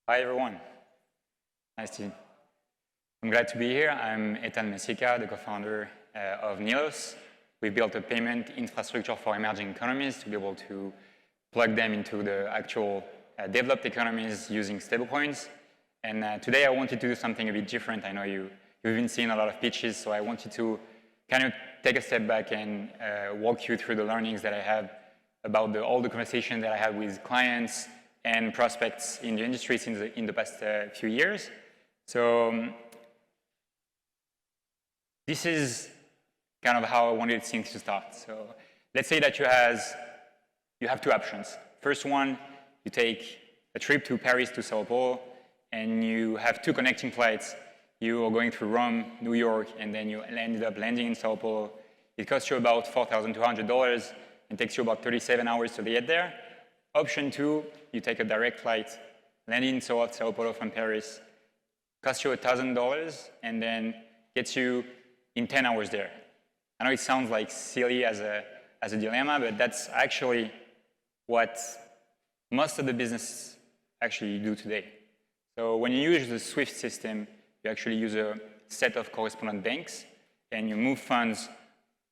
Hi everyone. I'm glad to be here. I'm Eytan Messika, the co-founder of Nilos. We built a payment infrastructure for emerging economies to be able to plug them into the actual developed economies using stablecoins. And today I wanted to do something a bit different. I know you've been seeing a lot of pitches, so I wanted to kind of take a step back and walk you through the learnings that I have about all the conversations that I had with clients and prospects in the industry in the past few years. So this is kind of how I wanted things to start. So let's say that you have two options. First one, you take a trip to Paris to Sao Paulo, and you have two connecting flights. You are going through Rome, New York, and then you ended up landing in Sao Paulo. It costs you about $4,200 and takes you about 37 hours to get there. Option two, you take a direct flight, land in Sao Paulo from Paris, costs you $1,000, and then gets you in 10 hours there. I know it sounds like silly as a dilemma, but that's actually what most of the businesses actually do today. So when you use the SWIFT system, you actually use a set of correspondent banks, and you move funds.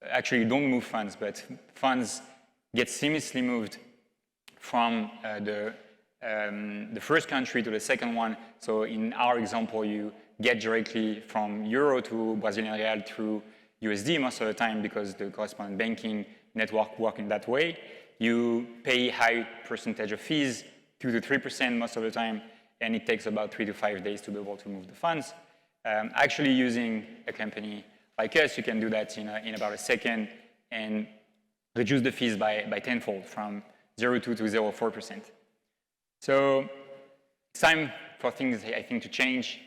Actually, you don't move funds, but funds get seamlessly moved from the first country to the second one. So in our example, you get directly from euro to Brazilian real through USD most of the time because the correspondent banking network works in that way. You pay high percentage of fees, 2 to 3% most of the time, and it takes about 3 to 5 days to be able to move the funds. Actually using a company like us, you can do that in about a second and reduce the fees by tenfold from 0.2 to 0.4%. So it's time for things, I think, to change.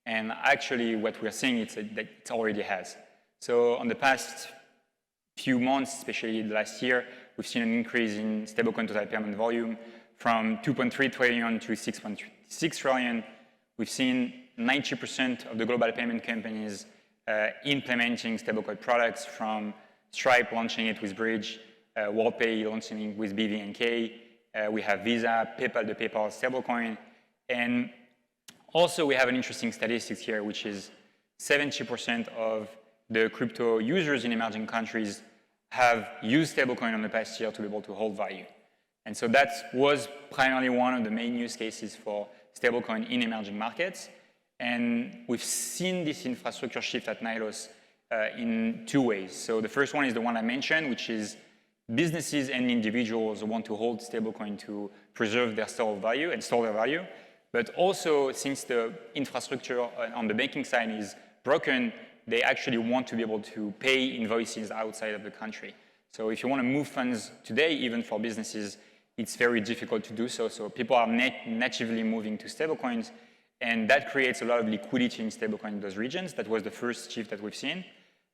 And actually, what we're seeing is that it already has. So on the past few months, especially the last year, we've seen an increase in stablecoin total payment volume from 2.3 trillion to 6.6 trillion. We've seen 90% of the global payment companies implementing stablecoin products, from Stripe launching it with Bridge, WorldPay launching it with BVNK. We have Visa, PayPal, the PayPal stablecoin. And also we have an interesting statistics here, which is 70% of the crypto users in emerging countries have used stablecoin in the past year to be able to hold value. And so that was primarily one of the main use cases for stablecoin in emerging markets. And we've seen this infrastructure shift at Nilos in two ways. So the first one is the one I mentioned, which is businesses and individuals want to hold stablecoin to preserve their store value and store their value. But also, since the infrastructure on the banking side is broken, they actually want to be able to pay invoices outside of the country. So if you want to move funds today, even for businesses, it's very difficult to do so. So people are natively moving to stablecoins, and that creates a lot of liquidity in stablecoin in those regions. That was the first shift that we've seen.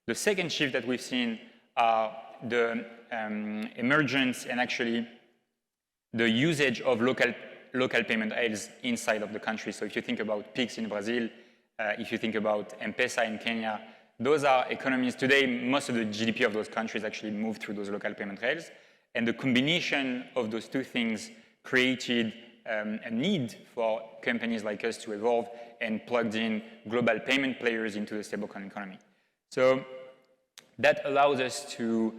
The second shift that we've seen are the emergence and actually the usage of local payment rails inside of the country. So if you think about Pix in Brazil, if you think about M-Pesa in Kenya, those are economies. Today, most of the GDP of those countries actually move through those local payment rails. And the combination of those two things created a need for companies like us to evolve and plugged in global payment players into the stablecoin economy. So that allows us to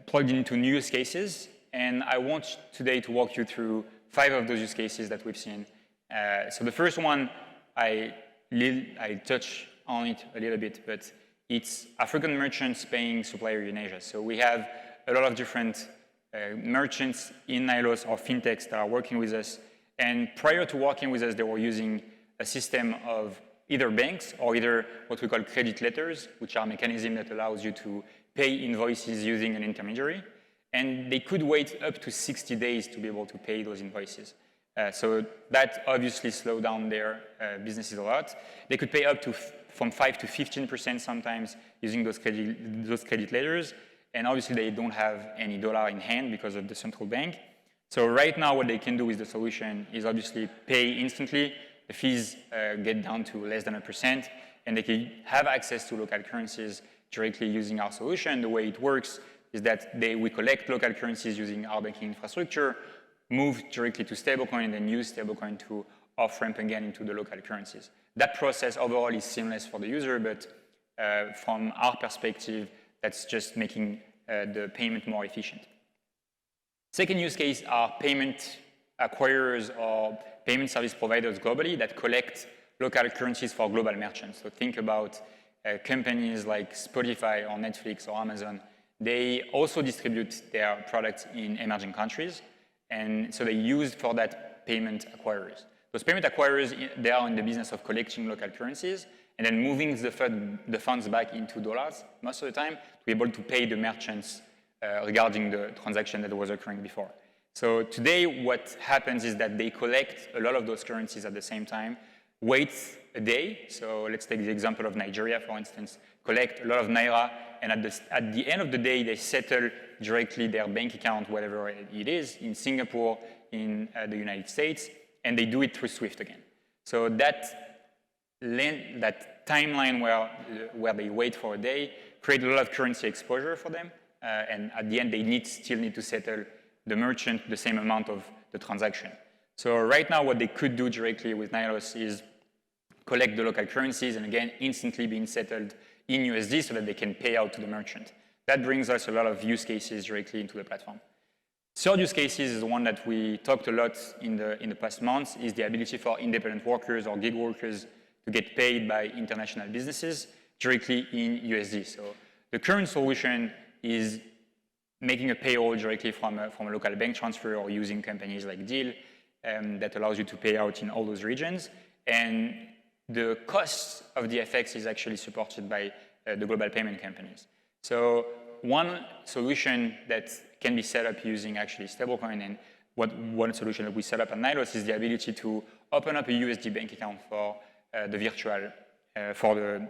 plug into new use cases. And I want today to walk you through 5 of those use cases that we've seen. So the first one, I touch on it a little bit, but it's African merchants paying suppliers in Asia. So we have a lot of different merchants in Nilos or fintechs that are working with us. And prior to working with us, they were using a system of either banks or either what we call credit letters, which are a mechanism that allows you to pay invoices using an intermediary. And they could wait up to 60 days to be able to pay those invoices. So that obviously slowed down their businesses a lot. They could pay up to from 5 to 15% sometimes using those credit letters. And obviously they don't have any dollar in hand because of the central bank. So right now what they can do with the solution is obviously pay instantly. The fees get down to less than 1%, and they can have access to local currencies directly using our solution. The way it works is that we collect local currencies using our banking infrastructure, move directly to stablecoin, and then use stablecoin to off-ramp again into the local currencies. That process overall is seamless for the user, but from our perspective, that's just making the payment more efficient. Second use case are payment acquirers or payment service providers globally that collect local currencies for global merchants. So think about companies like Spotify or Netflix or Amazon. They also distribute their products in emerging countries, and so they use for that payment acquirers. Those payment acquirers, they are in the business of collecting local currencies and then moving the funds back into dollars most of the time to be able to pay the merchants regarding the transaction that was occurring before. So today what happens is that they collect a lot of those currencies at the same time, wait a day. So let's take the example of Nigeria, for instance, collect a lot of Naira, and at the end of the day, they settle directly their bank account, whatever it is, in Singapore, in the United States, and they do it through SWIFT again. So that timeline where they wait for a day create a lot of currency exposure for them, and at the end, they still need to settle the merchant the same amount of the transaction. So right now, what they could do directly with Nilos is collect the local currencies and again, instantly being settled in USD so that they can pay out to the merchant. That brings us a lot of use cases directly into the platform. Third use cases is the one that we talked a lot in the past months, is the ability for independent workers or gig workers to get paid by international businesses directly in USD. So the current solution is making a payroll directly from a local bank transfer or using companies like Deal that allows you to pay out in all those regions. And the cost of the FX is actually supported by the global payment companies. So one solution that can be set up using actually stablecoin, and one solution that we set up at Nilos is the ability to open up a USD bank account for the virtual, for the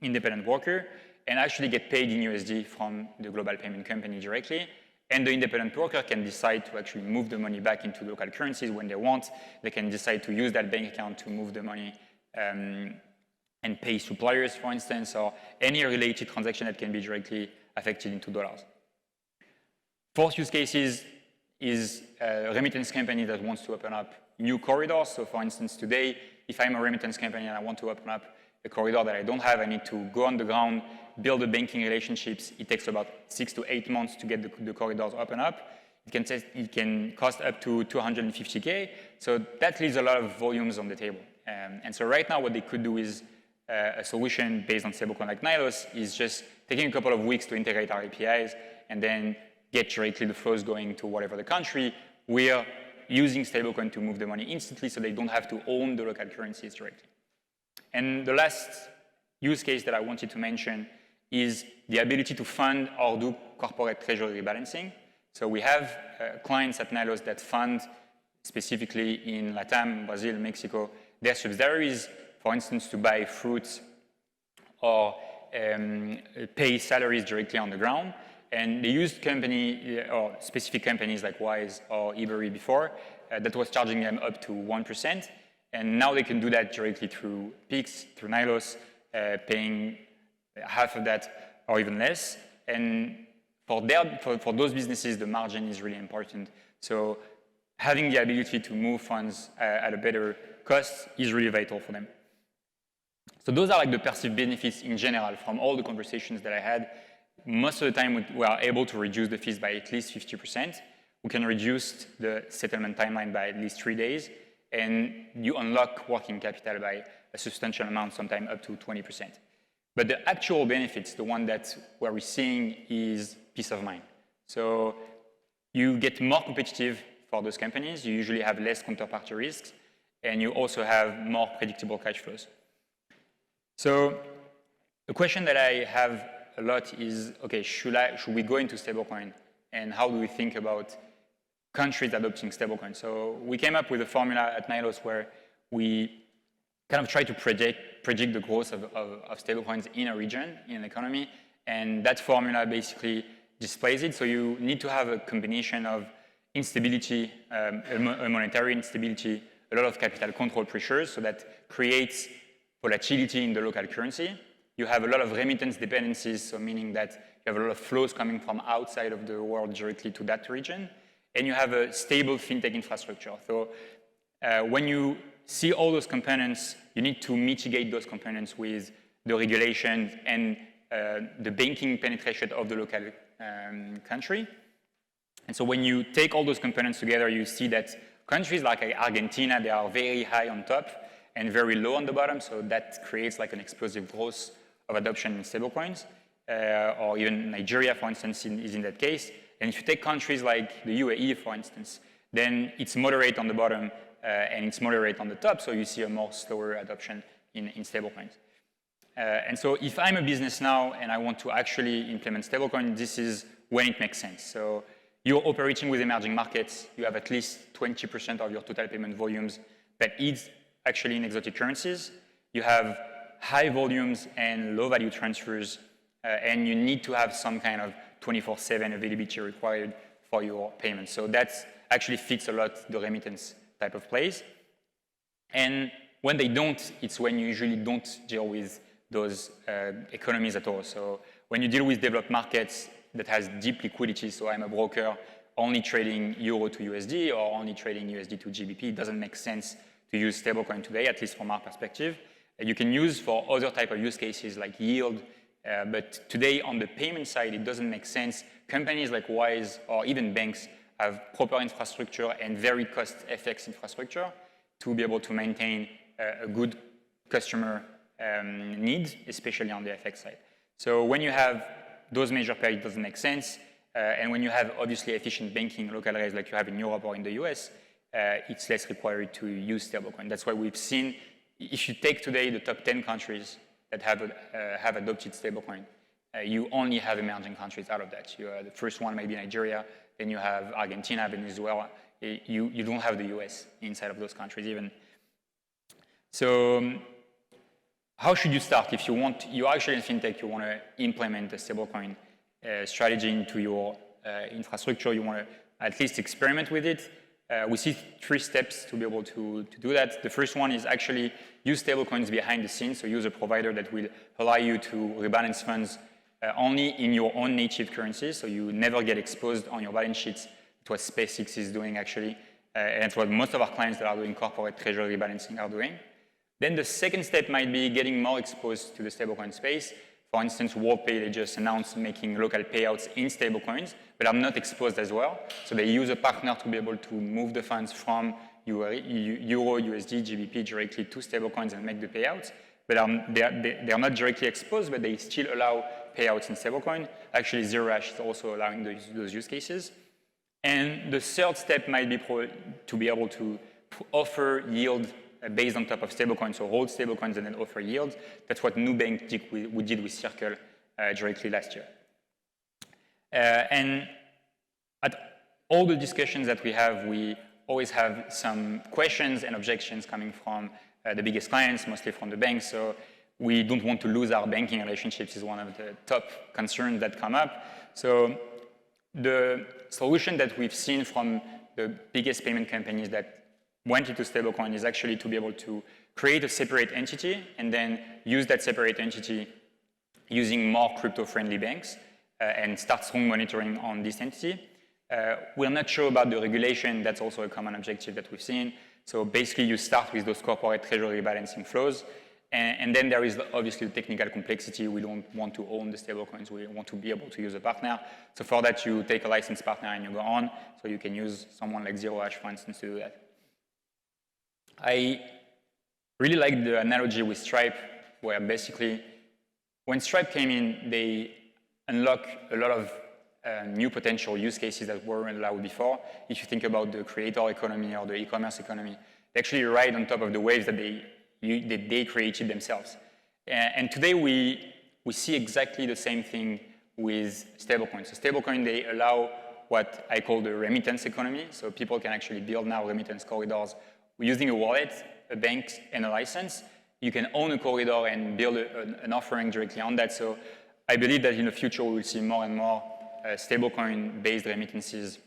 independent worker, and actually get paid in USD from the global payment company directly. And the independent worker can decide to actually move the money back into local currencies when they want. They can decide to use that bank account to move the money and pay suppliers, for instance, or any related transaction that can be directly affected into dollars. Fourth use case is a remittance company that wants to open up new corridors. So for instance, today, if I'm a remittance company and I want to open up a corridor that I don't have, I need to go on the ground, build the banking relationships. It takes about 6 to 8 months to get the corridors open up. It can cost up to 250K. So that leaves a lot of volumes on the table. And so right now what they could do is a solution based on stablecoin like Nilos is just taking a couple of weeks to integrate our APIs and then get directly the flows going to whatever the country. We're using stablecoin to move the money instantly so they don't have to own the local currencies directly. And the last use case that I wanted to mention is the ability to fund or do corporate treasury rebalancing. So we have clients at Nilos that fund specifically in Latam, Brazil, Mexico, their subsidiaries, for instance, to buy fruits or pay salaries directly on the ground. And they used or specific companies like Wise or Ebury before that was charging them up to 1%. And now they can do that directly through Pix, through Nilos, paying half of that or even less. And for those businesses, the margin is really important. So having the ability to move funds at a better cost is really vital for them. So those are like the perceived benefits in general from all the conversations that I had. Most of the time, we are able to reduce the fees by at least 50%. We can reduce the settlement timeline by at least 3 days. And you unlock working capital by a substantial amount, sometimes up to 20%. But the actual benefits, the one that where we're seeing is peace of mind. So you get more competitive for those companies. You usually have less counterparty risks, and you also have more predictable cash flows. So the question that I have a lot is, okay, should we go into stablecoin? And how do we think about countries adopting stablecoin? So we came up with a formula at Nilos where we kind of try to predict the growth of stablecoins in a region, in an economy. And that formula basically displays it. So you need to have a combination of instability, a monetary instability, a lot of capital control pressures, so that creates volatility in the local currency. You have a lot of remittance dependencies, so meaning that you have a lot of flows coming from outside of the world directly to that region. and you have a stable fintech infrastructure. So when you see all those components, you need to mitigate those components with the regulations and the banking penetration of the local country. And so when you take all those components together, you see that countries like Argentina, they are very high on top and very low on the bottom. So that creates like an explosive growth of adoption in stablecoins. Or even Nigeria, for instance, is in that case. And if you take countries like the UAE, for instance, then it's moderate on the bottom and it's moderate on the top. So you see a more slower adoption in stablecoins. And so if I'm a business now and I want to actually implement stablecoin, this is when it makes sense. So you're operating with emerging markets. You have at least 20% of your total payment volumes that is actually in exotic currencies. You have high volumes and low value transfers, and you need to have some kind of 24/7 availability required for your payments. So that actually fits a lot the remittance type of plays. And when they don't, it's when you usually don't deal with those economies at all. So when you deal with developed markets that has deep liquidity, so I'm a broker only trading euro to USD or only trading USD to GBP, it doesn't make sense to use stablecoin today, at least from our perspective. You can use for other type of use cases like yield, but today on the payment side, it doesn't make sense. Companies like Wise or even banks have proper infrastructure and very cost-effective infrastructure to be able to maintain a good customer needs, especially on the FX side. So when you have those major pairs, it doesn't make sense. And when you have obviously efficient banking, local rates like you have in Europe or in the US, it's less required to use stablecoin. That's why we've seen, if you take today the top 10 countries that have adopted stablecoin, you only have emerging countries out of that. The first one may be Nigeria, then you have Argentina, Venezuela. You don't have the US inside of those countries even. So how should you start? If you're actually in fintech, you want to implement a stablecoin strategy into your infrastructure, you want to at least experiment with it. We see 3 steps to be able to do that. The first one is actually use stablecoins behind the scenes, so use a provider that will allow you to rebalance funds only in your own native currencies, so you never get exposed on your balance sheets. It's what SpaceX is doing actually, and it's what most of our clients that are doing corporate treasury rebalancing are doing. Then the second step might be getting more exposed to the stablecoin space. For instance, WorldPay, they just announced making local payouts in stablecoins, but are not exposed as well. So they use a partner to be able to move the funds from Euro, USD, GBP directly to stablecoins and make the payouts. But they are not directly exposed, but they still allow payouts in stablecoin. Actually, ZeroHash is also allowing those use cases. And the third step might be to be able to offer yield based on top of stablecoins, so hold stablecoins and then offer yield. That's what Nubank did with Circle directly last year. And at all the discussions that we have, we always have some questions and objections coming from the biggest clients, mostly from the banks. So we don't want to lose our banking relationships is one of the top concerns that come up. So the solution that we've seen from the biggest payment companies that went into stablecoin is actually to be able to create a separate entity and then use that separate entity using more crypto-friendly banks and start strong monitoring on this entity. We're not sure about the regulation. That's also a common objective that we've seen. So basically, you start with those corporate treasury balancing flows. And then there is obviously the technical complexity. We don't want to own the stablecoins. We want to be able to use a partner. So for that, you take a licensed partner and you go on. So you can use someone like ZeroHash, for instance, to do that. I really like the analogy with Stripe, where basically when Stripe came in, they unlocked a lot of new potential use cases that weren't allowed before. If you think about the creator economy or the e-commerce economy, they actually ride on top of the waves that they created themselves. And today we see exactly the same thing with stablecoins. So stablecoin, they allow what I call the remittance economy. So people can actually build now remittance corridors using a wallet, a bank, and a license. You can own a corridor and build an offering directly on that. So I believe that in the future we will see more and more stablecoin-based remittances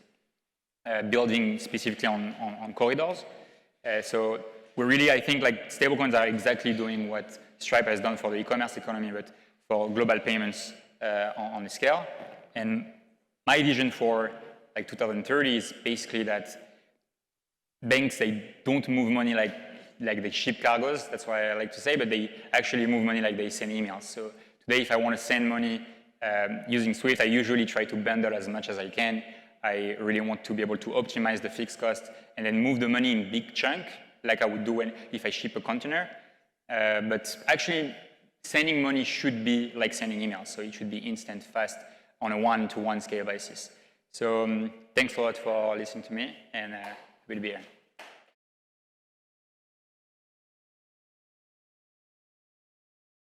building specifically on corridors. So we're really, I think, like stablecoins are exactly doing what Stripe has done for the e-commerce economy, but for global payments on a scale. And my vision for like 2030 is basically that banks, they don't move money like they ship cargoes, that's why I like to say, but they actually move money like they send emails. So today, if I want to send money using Swift, I usually try to bundle as much as I can. I really want to be able to optimize the fixed cost and then move the money in big chunk, like I would do if I ship a container. But actually, sending money should be like sending emails. So it should be instant, fast, on a one-to-one scale basis. So thanks a lot for listening to me, and we'll be here.